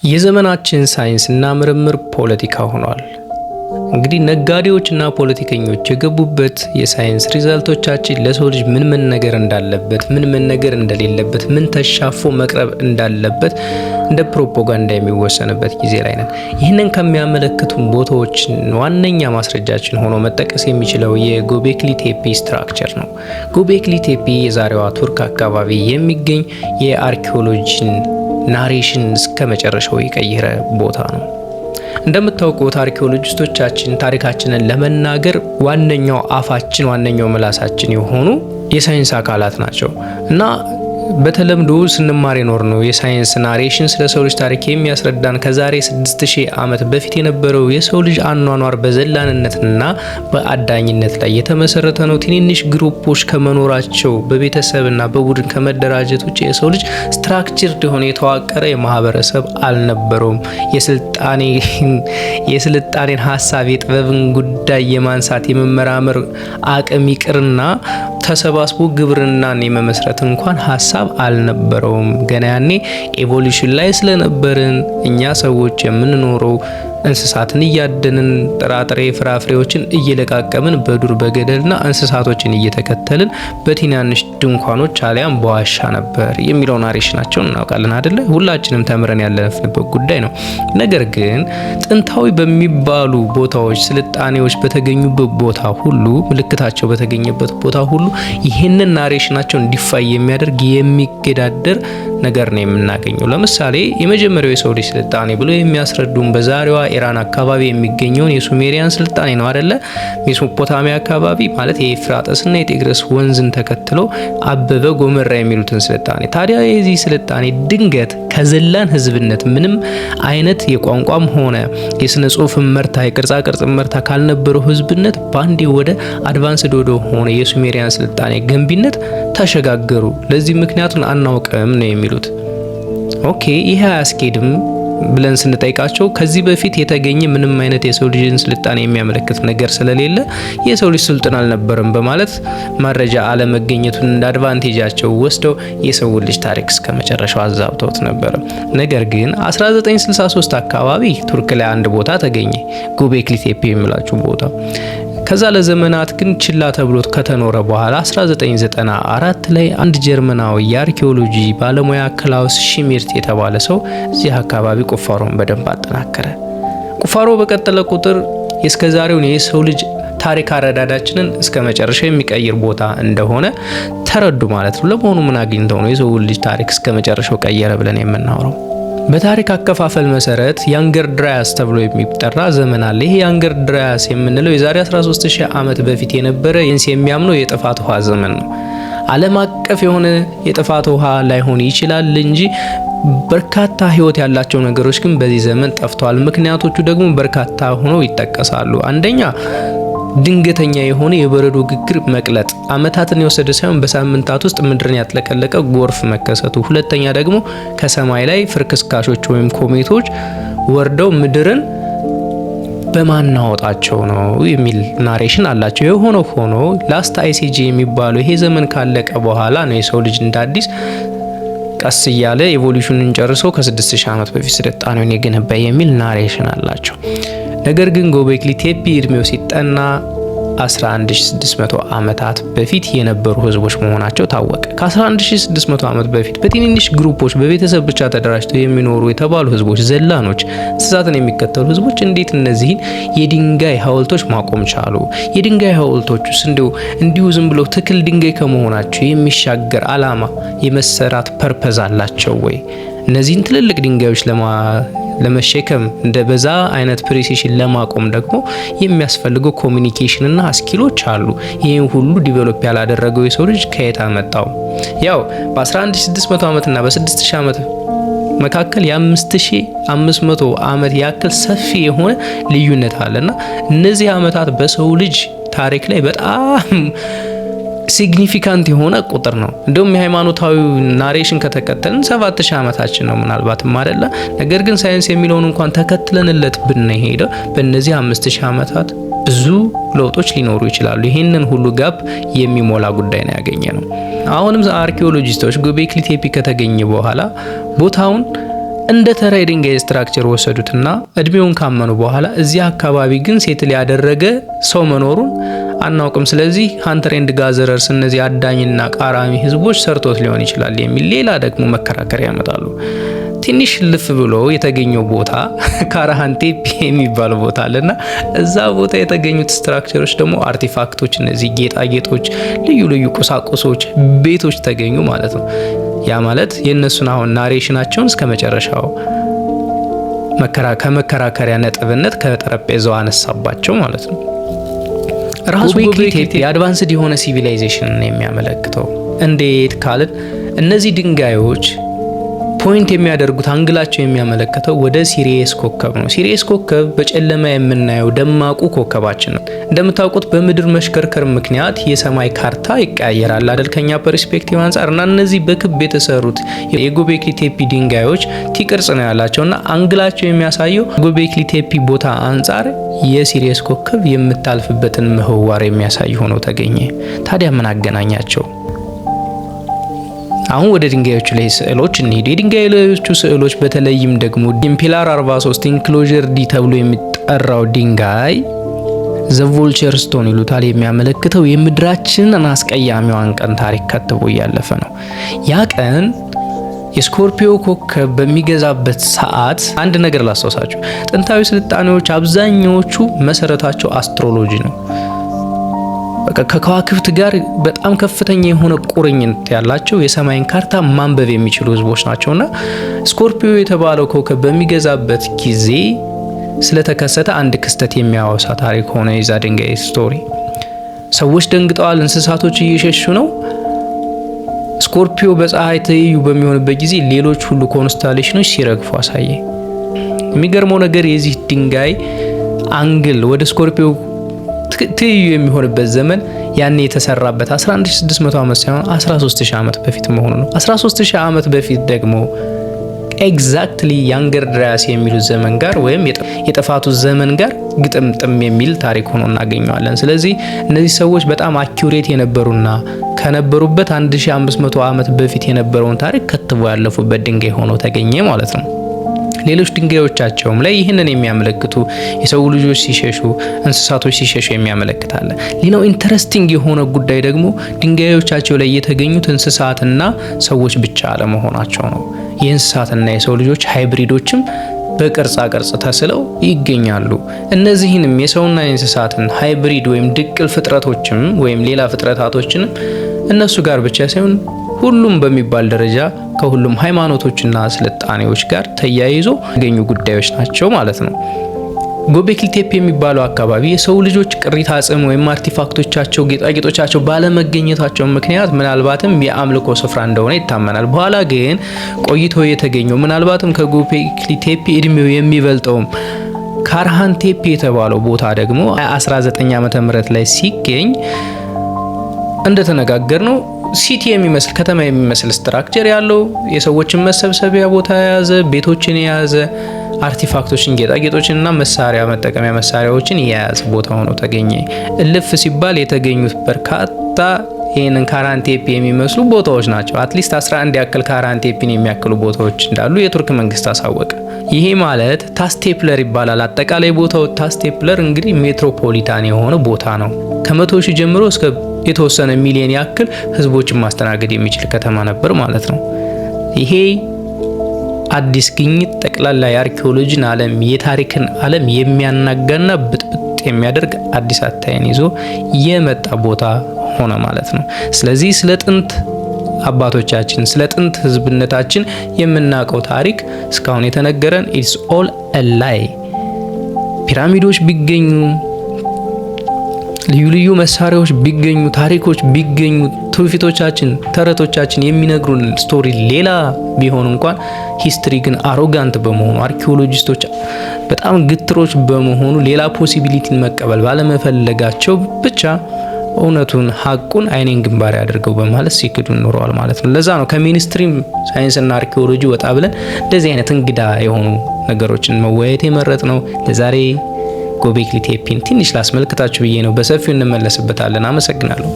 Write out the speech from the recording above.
የዘመናችን ሳይንስና ምርምር ፖለቲካ ሆኗል። እንግዲህ ነጋዴዎችና ፖለቲከኞች የገቡበት የሳይንስ ሪዛልቶቻችን ለሰው ልጅ ምን ነገር እንዳለበት፣ ምን ነገር እንደሌለበት፣ ምን ተሻፎ መቅረብ እንዳለበት እንደ ፕሮፓጋንዳ የሚወሰንበት ጊዜ ላይ ነን። ይህንን ከሚያመለክቱ ቦታዎች ዋነኛ ማስረጃችን ሆኖ መጠቀስ የሚችለው የጎቤክሊ ቴፒ ስትራክቸር ነው። ጎቤክሊ ቴፒ የዛሬዋ ቱርክ አካባቢ የሚገኝ የአርኪኦሎጂን ናሬሽን እስከ መጨረሻው የቀየረ ቦታ ነው። እንደምታውቁት አርኪኦሎጂስቶቻችን ታሪካችንን ለመናገር ዋነኛው አፋችን፣ ዋነኛው ምላሳችን የሆኑ የሳይንስ አካላት ናቸው እና በተለምዶ ስንማር የኖር ነው የሳይንስ ናሬሽን ስለ ሰው ልጅ ታሪክ የሚያስረዳን ከዛሬ 6000 ዓመት በፊት የነበረው የሰው ልጅ አኗኗር በዘላንነትና በአዳኝነት ላይ የተመሰረተ ነው። ትንንሽ ግሩፖች ከመኖራቸው በቤተሰብና በቡድን ከመደራጀት ውጭ የሰው ልጅ ስትራክቸርድ የሆነ የተዋቀረ የማህበረሰብ አልነበረውም። የስልጣኔን ሀሳብ፣ የጥበብን ጉዳይ የማንሳት የመመራመር አቅም ይቅርና ተሰባስቦ ግብርናን የመመስረት እንኳን ሀሳብ አልነበረውም። ገና ያኔ ኤቮሉሽን ላይ ስለነበርን እኛ ሰዎች የምንኖረው እንስሳትን እያደንን ጥራጥሬ ፍራፍሬዎችን እየለቃቀምን በዱር በገደልና እንስሳቶችን እየተከተልን በትናንሽ ድንኳኖች አሊያም በዋሻ ነበር የሚለው ናሬሽናቸውን እናውቃለን አይደለ? ሁላችንም ተምረን ያለፍንበት ጉዳይ ነው። ነገር ግን ጥንታዊ በሚባሉ ቦታዎች ስልጣኔዎች በተገኙበት ቦታ ሁሉ፣ ምልክታቸው በተገኘበት ቦታ ሁሉ ይህንን ናሬሽናቸው እንዲፋይ የሚያደርግ የሚገዳደር ነገር ነው የምናገኘው። ለምሳሌ የመጀመሪያው የሰው ልጅ ስልጣኔ ብሎ የሚያስረዱን በዛሬዋ ኢራን አካባቢ የሚገኘውን የሱሜሪያን ስልጣኔ ነው አይደለ? ሜሶፖታሚያ አካባቢ ማለት የኤፍራጥስና የጤግረስ ወንዝን ተከትሎ አበበ ጎመራ የሚሉትን ስልጣኔ። ታዲያ የዚህ ስልጣኔ ድንገት ከዘላን ህዝብነት ምንም አይነት የቋንቋም ሆነ የስነ ጽሁፍ መርታ፣ የቅርጻ ቅርጽ መርታ ካልነበረው ህዝብነት ባንዴ ወደ አድቫንስድ ወደ ሆነ የሱሜሪያን ስልጣኔ ገንቢነት ተሸጋገሩ። ለዚህ ምክንያቱን አናውቅም ነው የሚሉት። ኦኬ ይሄ አያስኬድም ብለን ስንጠይቃቸው ከዚህ በፊት የተገኘ ምንም አይነት የሰው ልጅን ስልጣኔ የሚያመለክት ነገር ስለሌለ የሰው ልጅ ስልጣን አልነበረም በማለት መረጃ አለመገኘቱን እንደ አድቫንቴጃቸው ወስደው የሰው ልጅ ታሪክ እስከ መጨረሻው አዛብተውት ነበር። ነገር ግን 1963 አካባቢ ቱርክ ላይ አንድ ቦታ ተገኘ፣ ጎቤክሊ ቴፒ የሚላችሁ ቦታ። ከዛ ለዘመናት ግን ችላ ተብሎት ከተኖረ በኋላ 1994 ላይ አንድ ጀርመናዊ የአርኪኦሎጂ ባለሙያ ክላውስ ሽሚርት የተባለ ሰው እዚህ አካባቢ ቁፋሮን በደንብ አጠናከረ። ቁፋሮ በቀጠለ ቁጥር የእስከዛሬውን የሰው ልጅ ታሪክ አረዳዳችንን እስከ መጨረሻው የሚቀይር ቦታ እንደሆነ ተረዱ ማለት ነው። ለመሆኑ ምን አግኝተው ነው የሰው ልጅ ታሪክ እስከ መጨረሻው ቀየረ ብለን የምናወራው? በታሪክ አከፋፈል መሰረት ያንገር ድራያስ ተብሎ የሚጠራ ዘመን አለ። ይሄ ያንገር ድራያስ የምንለው የዛሬ 13000 ዓመት በፊት የነበረ የንስ የሚያምነው የጥፋት ውሃ ዘመን ነው። ዓለም አቀፍ የሆነ የጥፋት ውሃ ላይሆን ይችላል እንጂ በርካታ ህይወት ያላቸው ነገሮች ግን በዚህ ዘመን ጠፍተዋል። ምክንያቶቹ ደግሞ በርካታ ሆነው ይጠቀሳሉ። አንደኛ ድንገተኛ የሆነ የበረዶ ግግር መቅለጥ፣ አመታትን የወሰደ ሳይሆን በሳምንታት ውስጥ ምድርን ያጥለቀለቀ ጎርፍ መከሰቱ። ሁለተኛ ደግሞ ከሰማይ ላይ ፍርክስካሾች ወይም ኮሜቶች ወርደው ምድርን በማናወጣቸው ነው የሚል ናሬሽን አላቸው። የሆነ ሆኖ ላስት አይሲጂ የሚባለው ይሄ ዘመን ካለቀ በኋላ ነው የሰው ልጅ እንደ አዲስ ቀስ እያለ ኤቮሉሽኑን ጨርሶ ከ6000 ዓመት በፊት ስልጣኔውን የገነባ የሚል ናሬሽን አላቸው። ነገር ግን ጎቤክሊ ቴፒ እድሜው ሲጠና 11600 ዓመታት በፊት የነበሩ ህዝቦች መሆናቸው ታወቀ። ከ11600 ዓመት በፊት በትንንሽ ግሩፖች በቤተሰብ ብቻ ተደራጅተው የሚኖሩ የተባሉ ህዝቦች፣ ዘላኖች፣ እንስሳትን የሚከተሉ ህዝቦች እንዴት እነዚህን የድንጋይ ሐውልቶች ማቆም ቻሉ? የድንጋይ ሐውልቶችስ እንዲሁ ዝም ብለው ትክል ድንጋይ ከመሆናቸው የሚሻገር አላማ የመሰራት ፐርፐዝ አላቸው ወይ? እነዚህን ትልልቅ ድንጋዮች ለመሸከም እንደ በዛ አይነት ፕሪሲሽን ለማቆም ደግሞ የሚያስፈልገው ኮሚኒኬሽን እና ስኪሎች አሉ። ይህን ሁሉ ዲቨሎፕ ያላደረገው የሰው ልጅ ከየት አመጣው? ያው በ11600 ዓመት እና በ6000 ዓመት መካከል የ5500 ዓመት ያክል ሰፊ የሆነ ልዩነት አለና እነዚህ ዓመታት በሰው ልጅ ታሪክ ላይ በጣም ሲግኒፊካንት የሆነ ቁጥር ነው። እንደውም የሃይማኖታዊ ናሬሽን ከተከተልን 7000 ዓመታችን ነው ምናልባትም አይደለ? ነገር ግን ሳይንስ የሚለውን እንኳን ተከትለንለት ብንሄደው በእነዚህ 5000 ዓመታት ብዙ ለውጦች ሊኖሩ ይችላሉ። ይሄንን ሁሉ ጋፕ የሚሞላ ጉዳይ ነው ያገኘ ነው። አሁንም አርኪኦሎጂስቶች ጎቤክሊ ቴፒ ከተገኘ በኋላ ቦታውን እንደ ተራ የድንጋይ ስትራክቸር ወሰዱትና እድሜውን ካመኑ በኋላ እዚህ አካባቢ ግን ሴትል ያደረገ ሰው መኖሩን አናውቅም፣ ስለዚህ ሃንተር ኤንድ ጋዘረርስ እነዚህ አዳኝና ቃራሚ ህዝቦች ሰርቶት ሊሆን ይችላል የሚል ሌላ ደግሞ መከራከሪያ ያመጣሉ። ትንሽ ልፍ ብሎ የተገኘው ቦታ ካራሃን ቴፒ የሚባለው ቦታ አለና እዛ ቦታ የተገኙት ስትራክቸሮች ደግሞ አርቲፋክቶች፣ እነዚህ ጌጣጌጦች፣ ልዩ ልዩ ቁሳቁሶች፣ ቤቶች ተገኙ ማለት ነው። ያ ማለት የእነሱን አሁን ናሬሽናቸውን እስከ መጨረሻው ከመከራከሪያ ነጥብነት ከጠረጴዛው አነሳባቸው ማለት ነው። ራሱ ጎቤክሊ ቴፒ አድቫንስድ የሆነ ሲቪላይዜሽን ነው የሚያመለክተው። እንዴት ካልን እነዚህ ድንጋዮች ፖይንት የሚያደርጉት አንግላቸው የሚያመለክተው ወደ ሲሪየስ ኮከብ ነው። ሲሪየስ ኮከብ በጨለማ የምናየው ደማቁ ኮከባችን ነው። እንደምታውቁት በምድር መሽከርከር ምክንያት የሰማይ ካርታ ይቀያየራል አይደል? ከኛ ፐርስፔክቲቭ አንጻር እና እነዚህ በክብ የተሰሩት የጎቤክሊ ቴፒ ድንጋዮች ቲ-ቅርጽ ነው ያላቸውና አንግላቸው የሚያሳየው ጎቤክሊ ቴፒ ቦታ አንጻር የሲሪየስ ኮከብ የምታልፍበትን ምህዋር የሚያሳይ ሆኖ ተገኘ። ታዲያ ምን አገናኛቸው? አሁን ወደ ድንጋዮቹ ላይ ስዕሎች እንሂድ። የድንጋዮቹ ስዕሎች በተለይም ደግሞ ፒላር 43 ኢንክሎዥር ዲ ተብሎ የሚጠራው ድንጋይ ዘ ቮልቸር ስቶን ይሉታል። የሚያመለክተው የምድራችንን አስቀያሚዋን ቀን ታሪክ ከትቦ እያለፈ ነው። ያ ቀን የስኮርፒዮ ኮከብ በሚገዛበት ሰዓት አንድ ነገር ላስታውሳችሁ። ጥንታዊ ስልጣኔዎች አብዛኛዎቹ መሰረታቸው አስትሮሎጂ ነው። ከከዋክብት ጋር በጣም ከፍተኛ የሆነ ቁርኝት ያላቸው የሰማይን ካርታ ማንበብ የሚችሉ ህዝቦች ናቸውና ስኮርፒዮ የተባለው ኮከብ በሚገዛበት ጊዜ ስለተከሰተ አንድ ክስተት የሚያወሳ ታሪክ ሆነ የዛ ድንጋይ ስቶሪ። ሰዎች ደንግጠዋል፣ እንስሳቶች እየሸሹ ነው። ስኮርፒዮ በፀሐይ ትይዩ በሚሆንበት ጊዜ ሌሎች ሁሉ ኮንስታሌሽኖች ሲረግፉ አሳየ። የሚገርመው ነገር የዚህ ድንጋይ አንግል ወደ ስኮርፒዮ ትይዩ የሚሆንበት ዘመን ያኔ የተሰራበት 11600 ዓመት ሳይሆን 13000 ዓመት በፊት መሆኑ ነው። 13000 ዓመት በፊት ደግሞ ኤግዛክትሊ ያንገር ድራያስ የሚሉት ዘመን ጋር ወይም የጥፋቱ ዘመን ጋር ግጥምጥም የሚል ታሪክ ሆኖ እናገኘዋለን። ስለዚህ እነዚህ ሰዎች በጣም አኪዩሬት የነበሩና ከነበሩበት 1500 ዓመት በፊት የነበረውን ታሪክ ከትቦ ያለፉበት ድንጋይ ሆኖ ተገኘ ማለት ነው። ሌሎች ድንጋዮቻቸውም ላይ ይህንን የሚያመለክቱ የሰው ልጆች ሲሸሹ፣ እንስሳቶች ሲሸሹ የሚያመለክታል። ሌላው ኢንተረስቲንግ የሆነ ጉዳይ ደግሞ ድንጋዮቻቸው ላይ የተገኙት እንስሳትና ሰዎች ብቻ አለመሆናቸው ነው። የእንስሳትና የሰው ልጆች ሃይብሪዶችም በቅርጻ ቅርጽ ተስለው ይገኛሉ። እነዚህንም የሰውና የእንስሳትን ሃይብሪድ ወይም ድቅል ፍጥረቶችም ወይም ሌላ ፍጥረታቶችንም እነሱ ጋር ብቻ ሳይሆን ሁሉም በሚባል ደረጃ ከሁሉም ሃይማኖቶችና ስልጣኔዎች ጋር ተያይዞ ያገኙ ጉዳዮች ናቸው ማለት ነው። ጎቤክሊ ቴፒ የሚባለው አካባቢ የሰው ልጆች ቅሪተ አጽም ወይም አርቲፋክቶቻቸው፣ ጌጣጌጦቻቸው ባለመገኘታቸው ምክንያት ምናልባትም የአምልኮ ስፍራ እንደሆነ ይታመናል። በኋላ ግን ቆይቶ የተገኘው ምናልባትም ከጎቤክሊ ቴፒ እድሜው የሚበልጠውም ካራሃን ቴፒ የተባለው ቦታ ደግሞ 19 ዓመተ ምህረት ላይ ሲገኝ እንደተነጋገር ነው ሲቲ የሚመስል ከተማ የሚመስል ስትራክቸር ያለው የሰዎችን መሰብሰቢያ ቦታ የያዘ ቤቶችን የያዘ አርቲፋክቶችን፣ ጌጣጌጦችንና መሳሪያ መጠቀሚያ መሳሪያዎችን የያዘ ቦታ ሆኖ ተገኘ። እልፍ ሲባል የተገኙት በርካታ ይህንን ካራሃን ቴፒ የሚመስሉ ቦታዎች ናቸው። አትሊስት 11 ያክል ካራሃን ቴፒን የሚያክሉ ቦታዎች እንዳሉ የቱርክ መንግስት አሳወቀ። ይሄ ማለት ታስቴፕለር ይባላል። አጠቃላይ ቦታው ታስቴፕለር እንግዲህ ሜትሮፖሊታን የሆነ ቦታ ነው። ከ100 ሺህ ጀምሮ እስከ የተወሰነ ሚሊዮን ያክል ህዝቦችን ማስተናገድ የሚችል ከተማ ነበር ማለት ነው። ይሄ አዲስ ግኝት ጠቅላላ የአርኪኦሎጂን ዓለም የታሪክን ዓለም የሚያናጋና ብጥብጥ የሚያደርግ አዲስ አታይን ይዞ የመጣ ቦታ ሆነ ማለት ነው። ስለዚህ ስለ ጥንት አባቶቻችን ስለ ጥንት ህዝብነታችን የምናውቀው ታሪክ እስካሁን የተነገረን ኢትስ ኦል አ ላይ። ፒራሚዶች ቢገኙ፣ ልዩ ልዩ መሳሪያዎች ቢገኙ፣ ታሪኮች ቢገኙ፣ ትውፊቶቻችን፣ ተረቶቻችን የሚነግሩን ስቶሪ ሌላ ቢሆን እንኳን ሂስትሪ ግን አሮጋንት በመሆኑ አርኪኦሎጂስቶች በጣም ግትሮች በመሆኑ ሌላ ፖሲቢሊቲን መቀበል ባለመፈለጋቸው ብቻ እውነቱን ሀቁን አይኔን ግንባር ያደርገው በማለት ሲክዱ ኖረዋል ማለት ነው። ለዛ ነው ከሜንስትሪም ሳይንስና አርኪኦሎጂ ወጣ ብለን እንደዚህ አይነት እንግዳ የሆኑ ነገሮችን መወያየት የመረጥ ነው። ለዛሬ ጎቤክሊ ቴፒን ትንሽ ላስመልክታችሁ ብዬ ነው። በሰፊው እንመለስበታለን። አመሰግናለሁ።